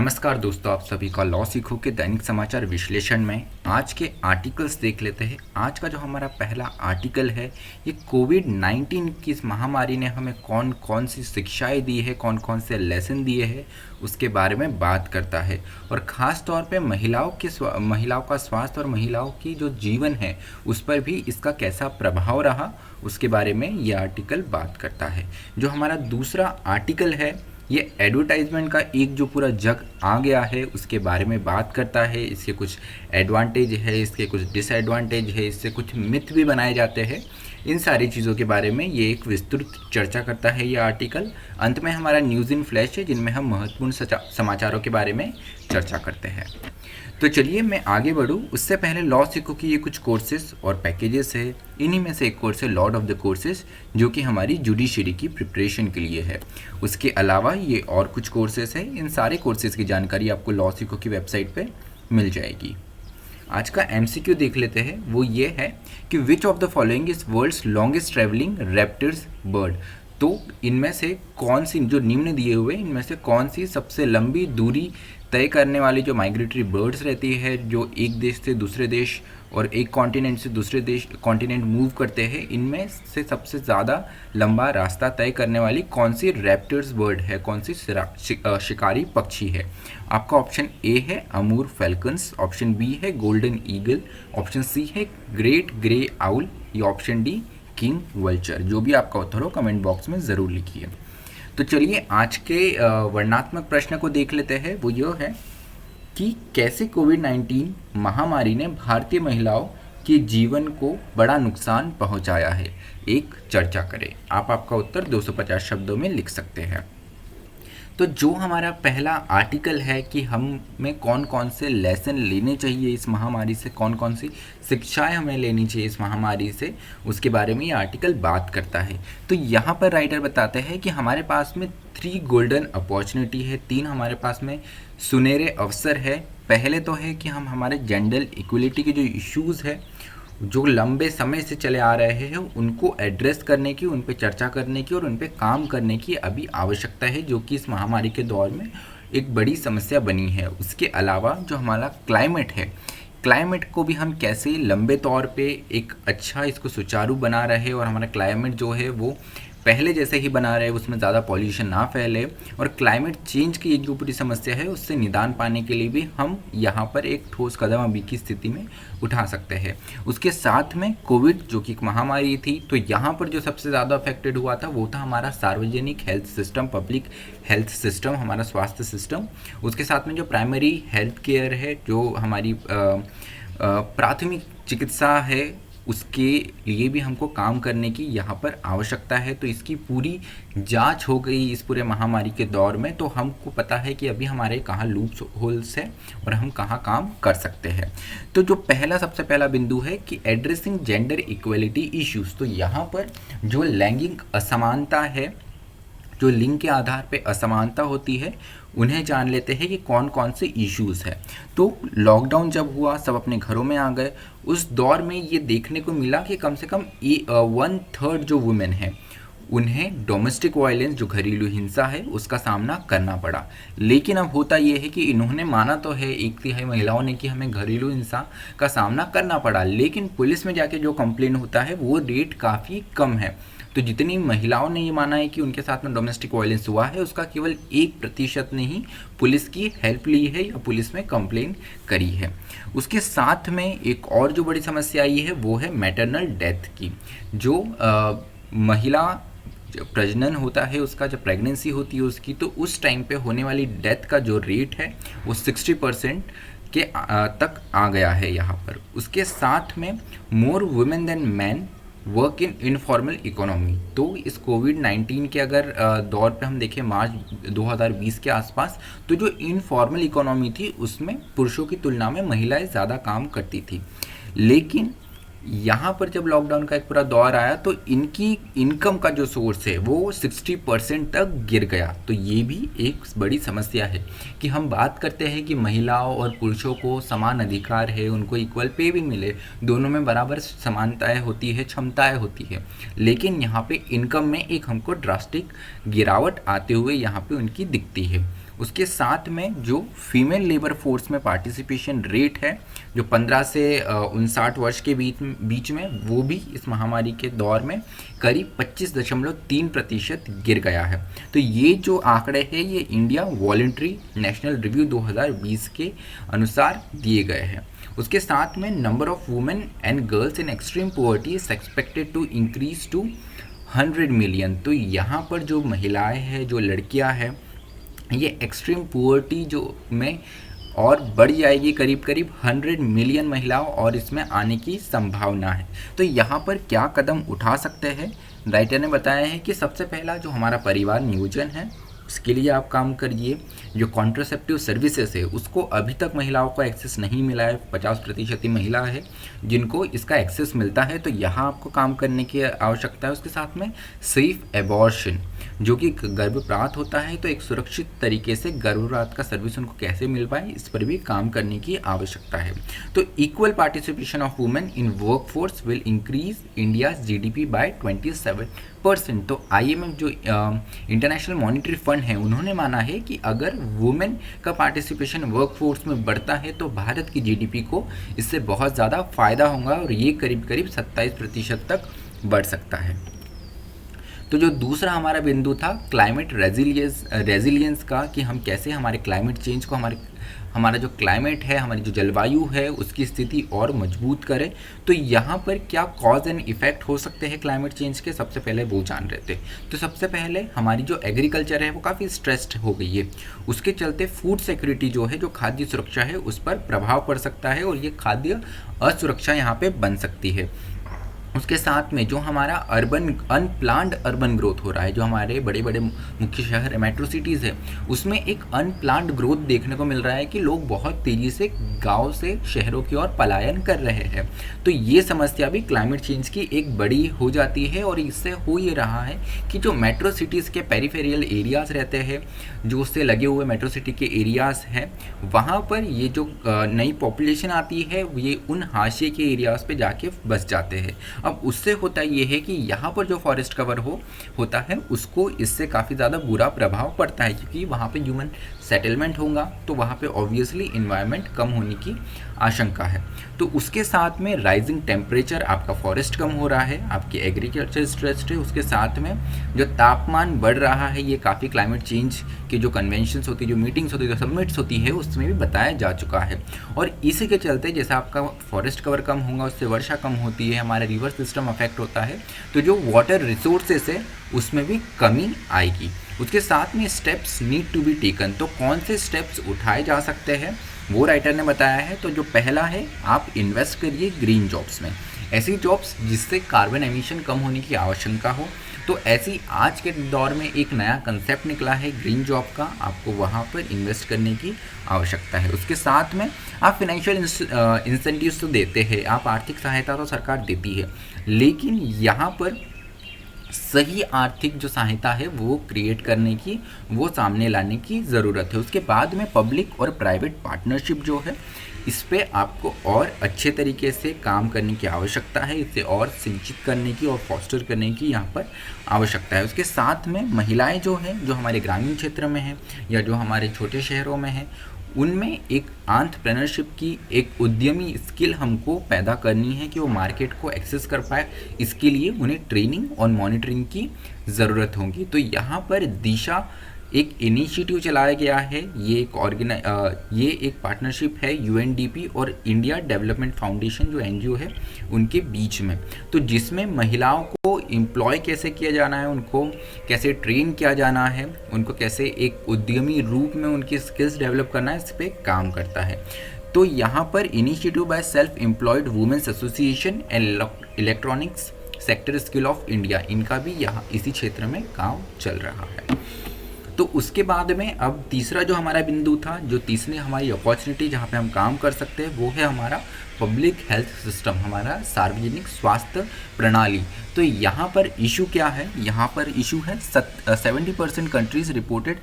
नमस्कार दोस्तों, आप सभी का लॉ सीखो के दैनिक समाचार विश्लेषण में आज के आर्टिकल्स देख लेते हैं। आज का जो हमारा पहला आर्टिकल है, ये कोविड-19 की इस महामारी ने हमें कौन कौन सी शिक्षाएं दी है, कौन कौन से लेसन दिए हैं, उसके बारे में बात करता है। और ख़ास तौर पे महिलाओं का स्वास्थ्य और महिलाओं की जो जीवन है उस पर भी इसका कैसा प्रभाव रहा, उसके बारे में ये आर्टिकल बात करता है। जो हमारा दूसरा आर्टिकल है, ये एडवर्टाइजमेंट का एक जो पूरा जग आ गया है उसके बारे में बात करता है। इसके कुछ एडवांटेज है, इसके कुछ डिसएडवांटेज है, इससे कुछ मिथ भी बनाए जाते हैं। इन सारी चीज़ों के बारे में ये एक विस्तृत चर्चा करता है ये आर्टिकल। अंत में हमारा न्यूज़ इन फ्लैश है, जिनमें हम महत्वपूर्ण समाचारों के बारे में चर्चा करते हैं। तो चलिए मैं आगे बढ़ूँ उससे पहले लॉ सीखो की ये कुछ कोर्सेज और पैकेजेस है। इन्हीं में से एक कोर्स है लॉर्ड ऑफ द कोर्सेज, जो कि हमारी जुडिशरी की प्रिपरेशन के लिए है। उसके अलावा ये और कुछ कोर्सेज है। इन सारे कोर्सेज की जानकारी आपको लॉ सीखो की वेबसाइट पे मिल जाएगी। आज का एमसीक्यू देख लेते हैं। वो ये है कि which of the following is world's longest travelling raptors bird. तो इनमें से कौन सी, जो निम्न दिए हुए इनमें से कौन सी सबसे लंबी दूरी तय करने वाली जो माइग्रेटरी बर्ड्स रहती है, जो एक देश से दूसरे देश और एक कॉन्टिनेंट से दूसरे देश कॉन्टिनेंट मूव करते हैं, इनमें से सबसे ज़्यादा लंबा रास्ता तय करने वाली कौन सी रैप्टर्स बर्ड है, कौन सी शिकारी पक्षी है। आपका ऑप्शन ए है अमूर फैल्कन्स, ऑप्शन बी है गोल्डन ईगल, ऑप्शन सी है ग्रेट ग्रे आउल, या ऑप्शन डी किंग वल्चर। जो भी आपका उत्तर हो कमेंट बॉक्स में ज़रूर लिखिए। तो चलिए आज के वर्णनात्मक प्रश्न को देख लेते हैं। वो यह है कि कैसे कोविड-19 महामारी ने भारतीय महिलाओं के जीवन को बड़ा नुकसान पहुंचाया है, एक चर्चा करें। आप आपका उत्तर 250 शब्दों में लिख सकते हैं। तो जो हमारा पहला आर्टिकल है कि हमें कौन कौन से लेसन लेने चाहिए इस महामारी से, कौन कौन सी शिक्षाएं हमें लेनी चाहिए इस महामारी से, उसके बारे में ये आर्टिकल बात करता है। तो यहाँ पर राइटर बताते हैं कि हमारे पास में 3 गोल्डन अपॉर्चुनिटी है, 3 हमारे पास में सुनहरे अवसर है। पहले तो है कि हम हमारे जेंडर इक्वलिटी के जो इश्यूज़ है, जो लंबे समय से चले आ रहे हैं, उनको एड्रेस करने की, उन पे चर्चा करने की और उन पे काम करने की अभी आवश्यकता है, जो कि इस महामारी के दौर में एक बड़ी समस्या बनी है। उसके अलावा जो हमारा क्लाइमेट है, क्लाइमेट को भी हम कैसे लंबे तौर पे एक अच्छा इसको सुचारू बना रहे और हमारा क्लाइमेट जो है वो पहले जैसे ही बना रहे, उसमें ज़्यादा पॉल्यूशन ना फैले, और क्लाइमेट चेंज की एक जो पूरी समस्या है उससे निदान पाने के लिए भी हम यहाँ पर एक ठोस कदम अभी की स्थिति में उठा सकते हैं। उसके साथ में कोविड जो कि एक महामारी थी, तो यहाँ पर जो सबसे ज़्यादा अफेक्टेड हुआ था वो था हमारा सार्वजनिक health system, public health system, हमारा स्वास्थ्य सिस्टम। उसके साथ में जो प्राइमरी हेल्थ केयर है, जो हमारी प्राथमिक चिकित्सा है, उसके लिए भी हमको काम करने की यहाँ पर आवश्यकता है। तो इसकी पूरी जांच हो गई इस पूरे महामारी के दौर में, तो हमको पता है कि अभी हमारे कहाँ लूप्स होल्स है और हम कहाँ काम कर सकते हैं। तो जो सबसे पहला बिंदु है कि एड्रेसिंग जेंडर इक्वलिटी इश्यूज़। तो यहाँ पर जो लैंगिक असमानता है, जो लिंग के आधार पे असमानता होती है, उन्हें जान लेते हैं कि कौन कौन से इश्यूज़ है। तो लॉकडाउन जब हुआ, सब अपने घरों में आ गए, उस दौर में ये देखने को मिला कि कम से कम 1/3 जो वुमेन हैं उन्हें डोमेस्टिक वायलेंस, जो घरेलू हिंसा है, उसका सामना करना पड़ा। लेकिन अब होता ये है कि इन्होंने माना तो है, 1/3 महिलाओं ने, कि हमें घरेलू हिंसा का सामना करना पड़ा, लेकिन पुलिस में जाके जो कंप्लेन होता है वो रेट काफ़ी कम है। तो जितनी महिलाओं ने ये माना है कि उनके साथ में डोमेस्टिक वायलेंस हुआ है, उसका केवल 1% ने ही पुलिस की हेल्प ली है या पुलिस में कंप्लेन करी है। उसके साथ में एक और जो बड़ी समस्या आई है वो है मैटरनल डेथ की। जो महिला प्रजनन होता है, उसका जब प्रेगनेंसी होती है उसकी, तो उस टाइम पे होने वाली डेथ का जो रेट है वो 60% के तक आ गया है यहाँ पर। उसके साथ में more women than man work in informal economy. तो इस कोविड-19 के अगर दौर पे हम देखें मार्च 2020 के आसपास, तो जो इनफॉर्मल इकोनॉमी थी उसमें पुरुषों की तुलना में महिलाएं ज़्यादा काम करती थी। लेकिन यहाँ पर जब लॉकडाउन का एक पूरा दौर आया तो इनकी इनकम का जो सोर्स है वो 60% तक गिर गया। तो ये भी एक बड़ी समस्या है कि हम बात करते हैं कि महिलाओं और पुरुषों को समान अधिकार है, उनको इक्वल पे भी मिले, दोनों में बराबर समानताएं होती है, क्षमताएं होती है, लेकिन यहाँ पे इनकम में एक हमको ड्रास्टिक गिरावट आते हुए यहाँ पे उनकी दिखती है। उसके साथ में जो फीमेल लेबर फोर्स में पार्टिसिपेशन रेट है जो 15 से 59 वर्ष के बीच में, वो भी इस महामारी के दौर में करीब 25.3% गिर गया है। तो ये जो आंकड़े हैं ये इंडिया वॉलंटरी नेशनल रिव्यू 2020 के अनुसार दिए गए हैं। उसके साथ में number of women and girls in extreme poverty is expected to increase to 100 million. तो यहाँ पर जो महिलाएं हैं, जो लड़कियां हैं, ये एक्सट्रीम पॉवर्टी जो में और बढ़ जाएगी, करीब करीब 100 मिलियन महिलाओं और इसमें आने की संभावना है। तो यहाँ पर क्या कदम उठा सकते हैं, राइटर ने बताया है कि सबसे पहला जो हमारा परिवार नियोजन है उसके लिए आप काम करिए। जो कॉन्ट्रासेप्टिव सर्विसेज है उसको अभी तक महिलाओं को एक्सेस नहीं मिला है, 50% ही महिला है जिनको इसका एक्सेस मिलता है, तो यहाँ आपको काम करने की आवश्यकता है। उसके साथ में सेफ एबॉर्शन, जो कि गर्भपात होता है तो एक सुरक्षित तरीके से गर्भपात का सर्विस उनको कैसे मिल पाए, इस पर भी काम करने की आवश्यकता है। तो equal participation of women in work force will increase India's GDP bye 27%। तो IMF जो इंटरनेशनल मॉनिटरी फंड है, उन्होंने माना है कि अगर वुमेन का पार्टिसिपेशन वर्कफोर्स में बढ़ता है तो भारत की जीडीपी को इससे बहुत ज़्यादा फायदा होगा और ये करीब करीब 27% तक बढ़ सकता है। तो जो दूसरा हमारा बिंदु था क्लाइमेट रेजिलियंस का, कि हम कैसे हमारे क्लाइमेट चेंज को, हमारा जो क्लाइमेट है, हमारी जो जलवायु है उसकी स्थिति और मजबूत करें। तो यहाँ पर क्या कॉज एंड इफेक्ट हो सकते हैं क्लाइमेट चेंज के, सबसे पहले वो जान रहे थे। तो सबसे पहले हमारी जो एग्रीकल्चर है वो काफ़ी स्ट्रेस्ड हो गई है, उसके चलते फूड सिक्योरिटी जो है, जो खाद्य सुरक्षा है, उस पर प्रभाव पड़ सकता है और ये खाद्य असुरक्षा यहाँ पे बन सकती है। उसके साथ में जो हमारा अनप्लान्ड अर्बन ग्रोथ हो रहा है, जो हमारे बड़े बड़े मुख्य शहर मेट्रो सिटीज़ है, उसमें एक अनप्लान्ड ग्रोथ देखने को मिल रहा है कि लोग बहुत तेज़ी से गांव से शहरों की ओर पलायन कर रहे हैं। तो ये समस्या भी क्लाइमेट चेंज की एक बड़ी हो जाती है और इससे हो ये रहा है कि जो मेट्रो सिटीज़ के पेरिफेरियल एरियाज़ रहते हैं, जो उससे लगे हुए मेट्रो सिटी के एरियाज़ हैं, वहाँ पर ये जो नई पॉपुलेशन आती है ये उन हाशिए के एरियाज़ पे जाके बस जाते हैं। अब उससे होता ये है कि यहाँ पर जो फॉरेस्ट कवर होता है उसको इससे काफ़ी ज़्यादा बुरा प्रभाव पड़ता है, क्योंकि वहाँ पे ह्यूमन सेटलमेंट होगा तो वहाँ पे ऑब्वियसली इन्वायरमेंट कम होने की आशंका है। तो उसके साथ में राइजिंग टेम्परेचर, आपका फॉरेस्ट कम हो रहा है, आपकी एग्रीकल्चर स्ट्रेस्ड है, उसके साथ में जो तापमान बढ़ रहा है, ये काफ़ी क्लाइमेट चेंज की जो कन्वेंशंस होती है, जो मीटिंग्स होती है, जो समिट्स होती है, उसमें भी बताया जा चुका है। और इसी के चलते जैसा आपका फॉरेस्ट कवर कम होगा उससे वर्षा कम होती है, हमारा रिवर सिस्टम अफेक्ट होता है, तो जो वाटर रिसोर्सेस है उसमें भी कमी आएगी। उसके साथ में steps need to be taken, तो कौन से स्टेप्स उठाए जा सकते हैं वो राइटर ने बताया है। तो जो पहला है, आप इन्वेस्ट करिए ग्रीन जॉब्स में, ऐसी जॉब्स जिससे कार्बन एमिशन कम होने की आशंका हो। तो ऐसी आज के दौर में एक नया कंसेप्ट निकला है ग्रीन जॉब का, आपको वहाँ पर इन्वेस्ट करने की आवश्यकता है। उसके साथ में आप फिनेंशियल इंसेंटिव्स तो देते हैं, आप आर्थिक सहायता तो सरकार देती है, लेकिन यहाँ पर सही आर्थिक जो सहायता है वो क्रिएट करने की, वो सामने लाने की ज़रूरत है। उसके बाद में पब्लिक और प्राइवेट पार्टनरशिप जो है, इस पे आपको और अच्छे तरीके से काम करने की आवश्यकता है, इसे और सिंचित करने की और फॉस्टर करने की यहाँ पर आवश्यकता है। उसके साथ में महिलाएं जो हैं, जो हमारे ग्रामीण क्षेत्र में हैं या जो हमारे छोटे शहरों में हैं, उनमें एक एंटरप्रेन्योरशिप की, एक उद्यमी स्किल हमको पैदा करनी है कि वो मार्केट को एक्सेस कर पाए। इसके लिए उन्हें ट्रेनिंग और मॉनिटरिंग की ज़रूरत होगी। तो यहाँ पर दिशा एक इनिशिएटिव चलाया गया है, ये एक पार्टनरशिप है UNDP और इंडिया डेवलपमेंट फाउंडेशन जो NGO है उनके बीच में, तो जिसमें महिलाओं को एम्प्लॉय कैसे किया जाना है, उनको कैसे ट्रेन किया जाना है, उनको कैसे एक उद्यमी रूप में उनकी स्किल्स डेवलप करना है, इस पर काम करता है। तो यहाँ पर initiative by Self Employed Women's Association and Electronics Sector Skill of India, इनका भी यहाँ इसी क्षेत्र में काम चल रहा है। तो उसके बाद में अब तीसरा जो हमारा बिंदु था, जो तीसरी हमारी अपॉर्चुनिटी जहाँ पे हम काम कर सकते हैं, वो है हमारा पब्लिक हेल्थ सिस्टम, हमारा सार्वजनिक स्वास्थ्य प्रणाली। तो यहाँ पर इशू क्या है, यहाँ पर इशू है 70% countries reported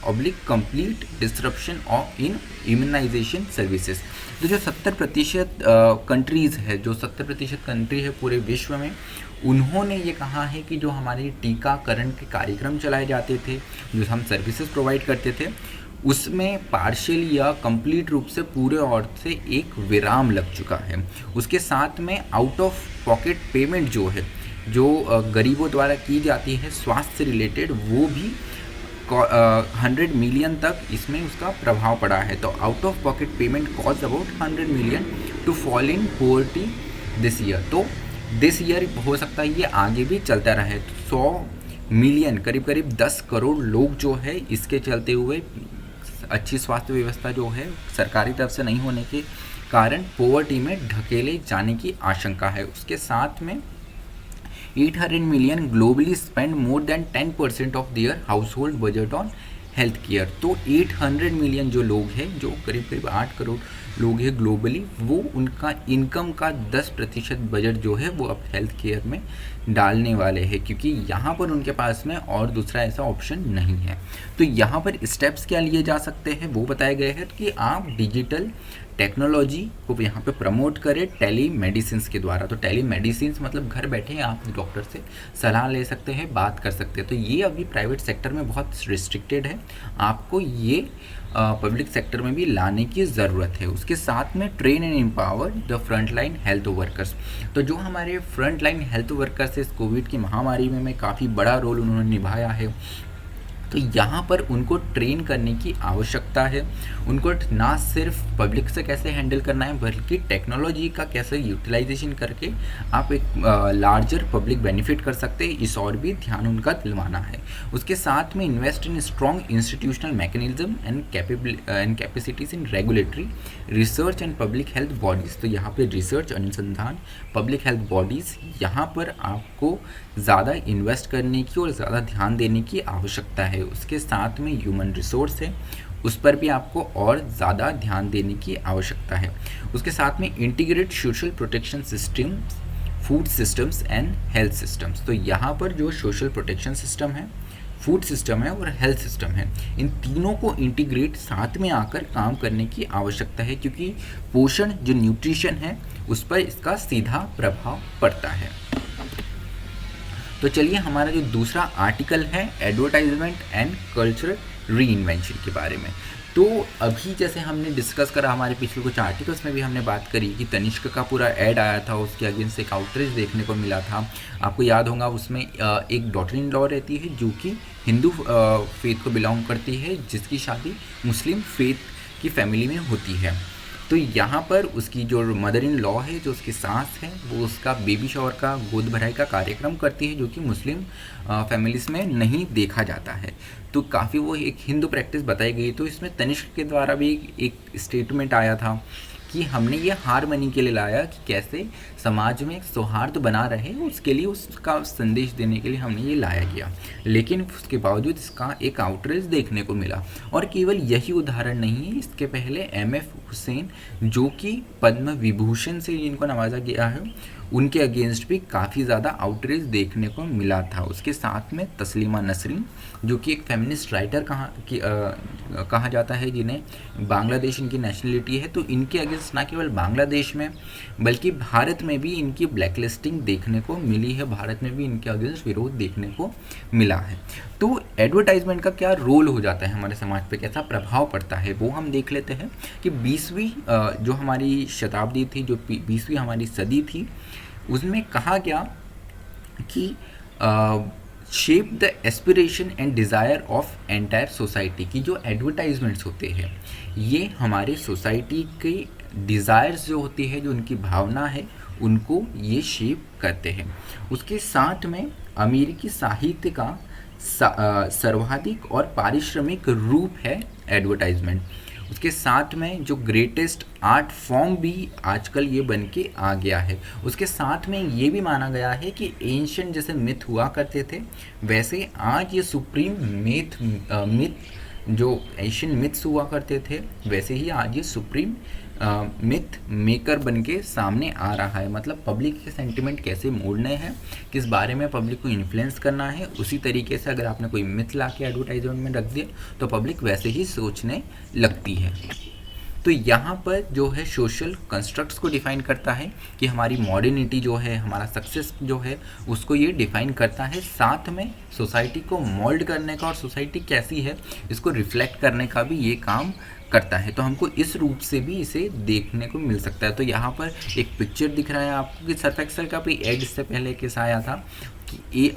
oblique complete disruption of in immunisation services. तो जो 70% कंट्रीज़ है, जो 70% कंट्री है पूरे विश्व में, उन्होंने ये कहा है कि जो हमारे टीकाकरण के कार्यक्रम चलाए जाते थे, जो हम सर्विसेज प्रोवाइड करते थे, उसमें पार्शियल या कंप्लीट रूप से पूरे और से एक विराम लग चुका है। उसके साथ में आउट ऑफ पॉकेट पेमेंट जो है, जो गरीबों द्वारा की जाती है स्वास्थ्य से रिलेटेड, वो भी 100 मिलियन तक इसमें उसका प्रभाव पड़ा है। तो out of pocket payment cause about 100 million to fall in poverty this year. तो दिस ईयर हो सकता है ये आगे भी चलता रहे। तो 100 मिलियन, करीब करीब 10 करोड़ लोग जो है, इसके चलते हुए अच्छी स्वास्थ्य व्यवस्था जो है सरकारी तरफ से नहीं होने के कारण पोवर्टी में ढकेले जाने की आशंका है। उसके साथ में 800 million globally spend more than 10% of their house hold budget on health care. तो 800 मिलियन जो लोग हैं, जो करीब करीब 8 करोड़ लोग हैं ग्लोबली, वो उनका इनकम का 10% बजट जो है वो अब हेल्थ केयर में डालने वाले हैं, क्योंकि यहाँ पर उनके पास में और दूसरा ऐसा ऑप्शन नहीं है। तो यहाँ पर स्टेप्स क्या लिए जा सकते हैं वो बताए गए हैं कि आप डिजिटल टेक्नोलॉजी को यहाँ पे प्रमोट करें टेली मेडिसिन के द्वारा। तो टेली मेडिसिन मतलब घर बैठे आप डॉक्टर से सलाह ले सकते हैं, बात कर सकते हैं। तो ये अभी प्राइवेट सेक्टर में बहुत रिस्ट्रिक्टेड है, आपको ये पब्लिक सेक्टर में भी लाने की ज़रूरत है। उसके साथ में train and empower the front line health workers. तो जो हमारे फ्रंट लाइन हेल्थ वर्कर्स इस कोविड की महामारी में काफ़ी बड़ा रोल उन्होंने निभाया है, तो यहाँ पर उनको ट्रेन करने की आवश्यकता है। उनको ना सिर्फ पब्लिक से कैसे हैंडल करना है, बल्कि टेक्नोलॉजी का कैसे यूटिलाइजेशन करके आप एक लार्जर पब्लिक बेनिफिट कर सकते हैं, इस और भी ध्यान उनका दिलवाना है। उसके साथ में invest in strong institutional mechanism and capacities in regulatory research and public health bodies. तो यहाँ पर रिसर्च अनुसंधान, पब्लिक हेल्थ बॉडीज़, यहाँ पर आपको ज़्यादा इन्वेस्ट करने की और ज़्यादा ध्यान देने की आवश्यकता है। उसके साथ में ह्यूमन रिसोर्स है, उस पर भी आपको और ज़्यादा ध्यान देने की आवश्यकता है। उसके साथ में integrate social protection system, food systems and health systems. तो यहाँ पर जो सोशल प्रोटेक्शन सिस्टम है, फूड सिस्टम है और हेल्थ सिस्टम है, इन तीनों को इंटीग्रेट साथ में आकर काम करने की आवश्यकता है, क्योंकि पोषण जो न्यूट्रिशन है उस पर इसका सीधा प्रभाव पड़ता है। तो चलिए हमारा जो दूसरा आर्टिकल है एडवर्टाइजमेंट एंड कल्चरल रीइन्वेंशन के बारे में। तो अभी जैसे हमने डिस्कस करा, हमारे पिछले कुछ आर्टिकल्स में भी हमने बात करी कि तनिष्क का पूरा ऐड आया था, उसके अगेंस्ट एक आउटरीच देखने को मिला था। आपको याद होगा उसमें एक डॉटर इन लॉ रहती है जो कि हिंदू फेथ को बिलोंग करती है, जिसकी शादी मुस्लिम फेथ की फैमिली में होती है। तो यहाँ पर उसकी जो मदर इन लॉ है, जो उसकी सास है, वो उसका बेबी शावर का, गोद भराई का कार्यक्रम करती है, जो कि मुस्लिम फैमिलीज में नहीं देखा जाता है। तो काफ़ी वो एक हिंदू प्रैक्टिस बताई गई। तो इसमें तनिष्क के द्वारा भी एक स्टेटमेंट आया था कि हमने ये हारमनी के लिए लाया कि कैसे समाज में सौहार्द बना रहे, उसके लिए उसका संदेश देने के लिए हमने ये लाया गया। लेकिन उसके बावजूद इसका एक आउटरीच देखने को मिला। और केवल यही उदाहरण नहीं है, इसके पहले एम.एफ. हुसैन, जो कि पद्म विभूषण से जिनको नवाजा गया है, उनके अगेंस्ट भी काफ़ी ज़्यादा आउटरीच देखने को मिला था। उसके साथ में तस्लीमा नसरीन, जो कि एक फेमिनिस्ट राइटर कहा जाता है, जिन्हें बांग्लादेश इनकी नेशनलिटी है, तो इनके अगेंस्ट ना केवल बांग्लादेश में बल्कि भारत में भी इनकी ब्लैकलिस्टिंग देखने को मिली है, भारत में भी इनके अगेंस्ट विरोध देखने को मिला है। तो एडवर्टाइजमेंट का क्या रोल हो जाता है हमारे समाज पे, कैसा प्रभाव पड़ता है, वो हम देख लेते हैं कि 20वीं जो हमारी शताब्दी थी, जो 20वीं हमारी सदी थी, उसमें कहा गया कि shape the aspiration and desire of entire society की जो एडवर्टाइजमेंट्स होते हैं, ये हमारे सोसाइटी के डिज़ायर्स जो होती है, जो उनकी भावना है, उनको ये शेप करते हैं। उसके साथ में अमेरिकी साहित्य का सर्वाधिक और पारिश्रमिक रूप है एडवर्टाइजमेंट। उसके साथ में जो ग्रेटेस्ट आर्ट फॉर्म भी आजकल ये बन के आ गया है। उसके साथ में ये भी माना गया है कि एंशिएंट जैसे मिथ हुआ करते थे, वैसे आज ये सुप्रीम मिथ जो एशियन मिथ्स हुआ करते थे, वैसे ही आज ये सुप्रीम मिथ मेकर बन के सामने आ रहा है। मतलब पब्लिक के सेंटिमेंट कैसे मोड़ने हैं, किस बारे में पब्लिक को इन्फ्लुएंस करना है, उसी तरीके से अगर आपने कोई मिथ ला के एडवर्टाइजमेंट में रख दिया तो पब्लिक वैसे ही सोचने लगती है। तो यहाँ पर जो है सोशल कंस्ट्रक्ट्स को डिफाइन करता है कि हमारी मॉडर्निटी जो है, हमारा सक्सेस जो है, उसको ये डिफाइन करता है। साथ में सोसाइटी को मोल्ड करने का और सोसाइटी कैसी है इसको रिफ्लेक्ट करने का भी ये काम करता है। तो हमको इस रूप से भी इसे देखने को मिल सकता है। तो यहाँ पर एक पिक्चर दिख रहा है आपको कि सर्फ एक्सेल का भी एड इससे पहले केस आया था कि ये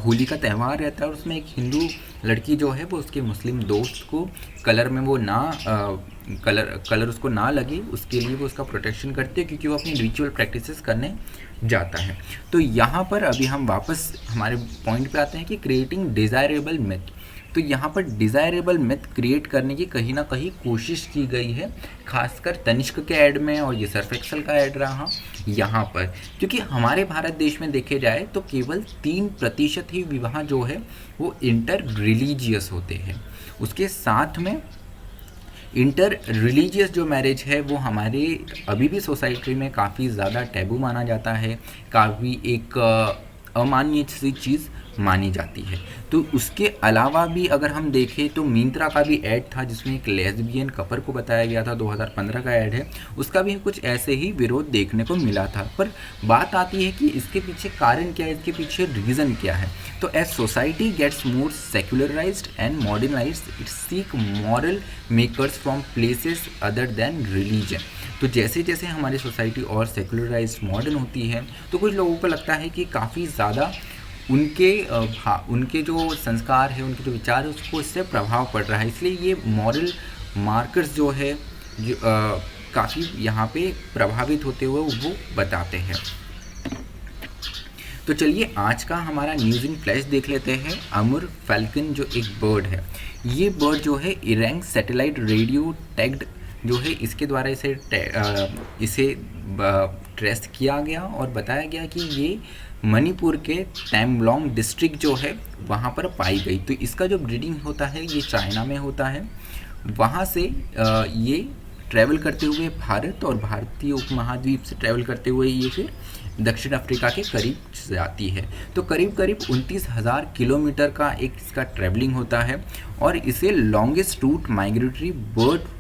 होली का त्यौहार रहता है और उसमें एक हिंदू लड़की जो है वो उसके मुस्लिम दोस्त को कलर में वो ना कलर उसको ना लगे उसके लिए वो उसका प्रोटेक्शन करती है, क्योंकि वो अपनी रिचुअल प्रैक्टिसेस करने जाता है। तो यहाँ पर अभी हम वापस हमारे पॉइंट पे आते हैं कि क्रिएटिंग डिज़ायरेबल मिथ। तो यहाँ पर डिज़ायरेबल मिथ क्रिएट करने की कहीं ना कहीं कोशिश की गई है, खासकर तनिष्क के ऐड में और ये सर्फ एक्सेल का ऐड रहा यहाँ पर। क्योंकि हमारे भारत देश में देखे जाए तो केवल 3% ही विवाह जो है वो इंटर रिलीजियस होते हैं। उसके साथ में इंटर रिलीजियस जो मैरिज है वो हमारे अभी भी सोसाइटी में काफ़ी ज़्यादा टैबू माना जाता है, काफ़ी एक अमान्य सी चीज़ मानी जाती है। तो उसके अलावा भी अगर हम देखें तो मिंत्रा का भी ऐड था जिसमें एक लेस्बियन कपल को बताया गया था, 2015 का ऐड है, उसका भी कुछ ऐसे ही विरोध देखने को मिला था। पर बात आती है कि इसके पीछे कारण क्या है, इसके पीछे रीज़न क्या है। तो as society gets more secularised and modernised, it seek moral makers from places other than religion. तो जैसे जैसे हमारी सोसाइटी और सेक्युलराइज्ड मॉडर्न होती है तो कुछ लोगों को लगता है कि काफ़ी ज़्यादा उनके जो संस्कार है, उनके जो विचार है, उसको इससे प्रभाव पड़ रहा है। इसलिए ये मॉरल मार्कर्स जो है जो काफ़ी यहाँ पे प्रभावित होते हुए वो बताते हैं। तो चलिए आज का हमारा न्यूज़ इन फ्लैश देख लेते हैं। अमूर फैल्कन जो एक बर्ड है, ये बर्ड जो है इरैंग सैटेलाइट रेडियो टैग्ड जो है इसके द्वारा इसे ट्रेस किया गया और बताया गया कि ये मणिपुर के तमेंगलोंग डिस्ट्रिक्ट जो है वहाँ पर पाई गई। तो इसका जो ब्रीडिंग होता है ये चाइना में होता है, वहाँ से ये ट्रैवल करते हुए भारत और भारतीय उपमहाद्वीप से ट्रैवल करते हुए ये फिर दक्षिण अफ्रीका के करीब जाती है। तो करीब 29,000 किलोमीटर का एक इसका ट्रैवलिंग होता है और इसे लॉन्गेस्ट रूट माइग्रेटरी बर्ड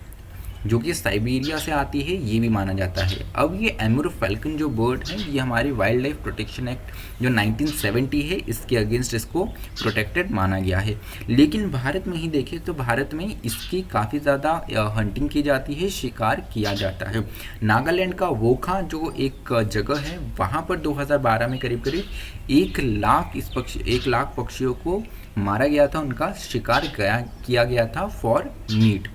जो कि साइबेरिया से आती है ये भी माना जाता है। अब ये अमूर फैल्कन जो बर्ड है ये हमारी वाइल्ड लाइफ प्रोटेक्शन एक्ट जो 1970 है इसके अगेंस्ट इसको प्रोटेक्टेड माना गया है। लेकिन भारत में ही देखें तो भारत में इसकी काफ़ी ज़्यादा हंटिंग की जाती है, शिकार किया जाता है। नागालैंड का वोखा जो एक जगह है वहाँ पर 2012 में करीब 1 लाख पक्षियों को मारा गया था, उनका शिकार किया गया था फॉर मीट।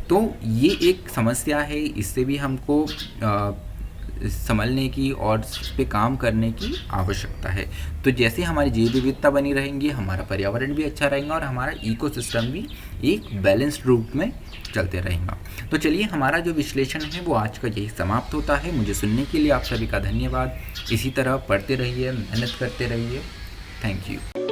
तो ये एक समस्या है, इससे भी हमको संभलने की और इस पे काम करने की आवश्यकता है। तो जैसे हमारी जैव विविधता बनी रहेंगी, हमारा पर्यावरण भी अच्छा रहेगा और हमारा इकोसिस्टम भी एक बैलेंस्ड रूप में चलते रहेगा। तो चलिए हमारा जो विश्लेषण है वो आज का यही समाप्त होता है। मुझे सुनने के लिए आप सभी का धन्यवाद। इसी तरह पढ़ते रहिए, मेहनत करते रहिए। Thank you.